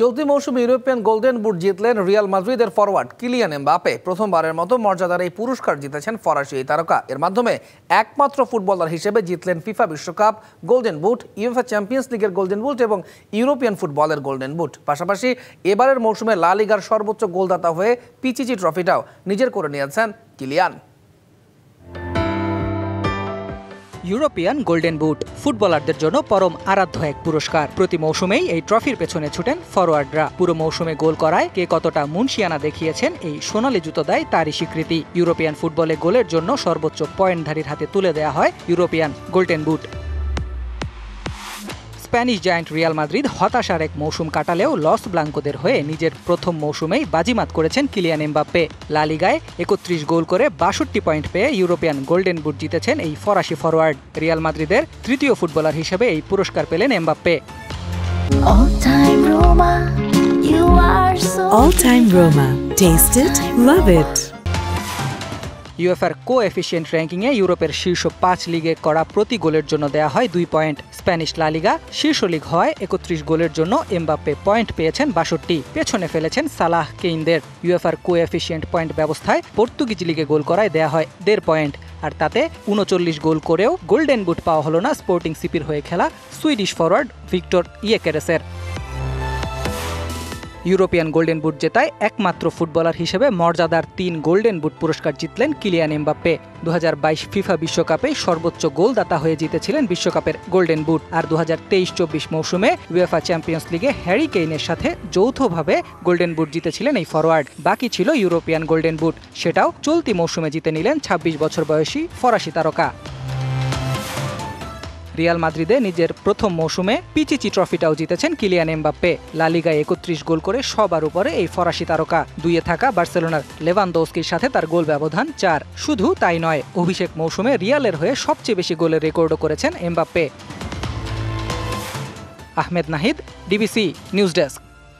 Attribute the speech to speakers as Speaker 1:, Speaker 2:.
Speaker 1: চলতি মৌসুমে European golden বুট জিতলেন রিয়াল মাদ্রিদের ফরওয়ার্ড কিলিয়ান এমবাপে। প্রথমবারের মতো মর্যাদার এই পুরস্কার জিতেছেন ফরাসি এই তারকা। এর মাধ্যমে একমাত্র ফুটবলার হিসেবে জিতলেন ফিফা বিশ্বকাপ গোল্ডেন বুট, ইউএফএ চ্যাম্পিয়ন্স লিগের গোল্ডেন বুট এবং ইউরোপিয়ান ফুটবলের গোল্ডেন বুট। পাশাপাশি এবারের মৌসুমে লা লিগার সর্বোচ্চ গোলদাতা হয়ে পিচিচি ট্রফিটাও নিজের করে নিয়েছেন কিলিয়ান।
Speaker 2: ইউরোপিয়ান গোল্ডেন বুট ফুটবলারদের জন্য পরম আরাধ্য এক পুরস্কার। প্রতি মৌসুমেই এই ট্রফির পেছনে ছুটেন ফরওয়ার্ডরা। পুরো মৌসুমে গোল করায় কে কতটা মুনশিয়ানা দেখিয়েছেন এই সোনালী জুতো দেয় তারই স্বীকৃতি। ইউরোপিয়ান ফুটবলে গোলের জন্য সর্বোচ্চ পয়েন্টধারীর হাতে তুলে দেওয়া হয় ইউরোপিয়ান গোল্ডেন বুট। স্প্যানিশ জায়ান্ট রিয়াল মাদ্রিদ হতাশার এক মৌসুম কাটালেও লস ব্লাঙ্কোদের হয়ে নিজের প্রথম মৌসুমেই বাজিমাত করেছেন কিলিয়ান এমবাপ্পে। লা লিগায় ৩১ গোল করে ৬২ পয়েন্ট পেয়ে ইউরোপিয়ান গোল্ডেন বুট জিতেছেন এই ফরাসি ফরওয়ার্ড। রিয়াল মাদ্রিদের তৃতীয় ফুটবলার হিসেবে এই পুরস্কার পেলেন Mbappe.
Speaker 3: All time Roma. Taste it, love it.
Speaker 2: ইউএফএর কোএফিসিয়েন্ট র্যাঙ্কিংয়ে ইউরোপের শীর্ষ ৫ লিগে করা প্রতি গোলের জন্য দেয়া হয় ২ পয়েন্ট। স্প্যানিশ লা লিগা শীর্ষ লিগ হওয়ায় ৩১ গোলের জন্য এমবাপ্পে পয়েন্ট পেয়েছেন ৬২, পেছনে ফেলেছেন সালাহ কেইনদের। ইউএফআর কোএফিসিয়েন্ট পয়েন্ট ব্যবস্থায় পর্তুগিজ লিগে গোল করায় দেয়া হয় ১.৫ পয়েন্ট, আর তাতে ৩৯ গোল করেও গোল্ডেন বুট পাওয়া হলো না স্পোর্টিং সিপির হয়ে খেলা সুইডিশ ফরওয়ার্ড ভিক্টর ইয়েকেরেসের। ইউরোপিয়ান গোল্ডেন বুট জেতায় একমাত্র ফুটবলার হিসেবে মর্যাদার ৩ গোল্ডেন বুট পুরস্কার জিতলেন কিলিয়ান এমবাপ্পে। ২০২২ ফিফা বিশ্বকাপে সর্বোচ্চ গোলদাতা হয়ে জিতেছিলেন বিশ্বকাপের গোল্ডেন বুট, আর ২০২৩-২৪ মৌসুমে উয়েফা চ্যাম্পিয়ন্স লিগে হ্যারি কেইনের সাথে যৌথভাবে গোল্ডেন বুট জিতেছিলেন এই ফরওয়ার্ড। বাকি ছিল ইউরোপিয়ান গোল্ডেন বুট, সেটাও চলতি মৌসুমে জিতে নিলেন ২৬ বছর বয়সী ফরাসি তারকা। রিয়াল মাদ্রিদে নিজের প্রথম মৌসুমে পিচিচি ট্রফিটাও জিতেছেন কিলিয়ান এমবাপ্পে। লা লিগায় ৩১ গোল করে সবার উপরে এই ফরাসি তারকা। ২-এ থাকা বার্সেলোনার লেভানদোস্কির সাথে তার গোল ব্যবধান ৪। শুধু তাই নয়, অভিষেক মৌসুমে রিয়ালের হয়ে সবচেয়ে বেশি গোলের রেকর্ডও করেছেন Mbappe. Ahmed Nahid, DBC news desk.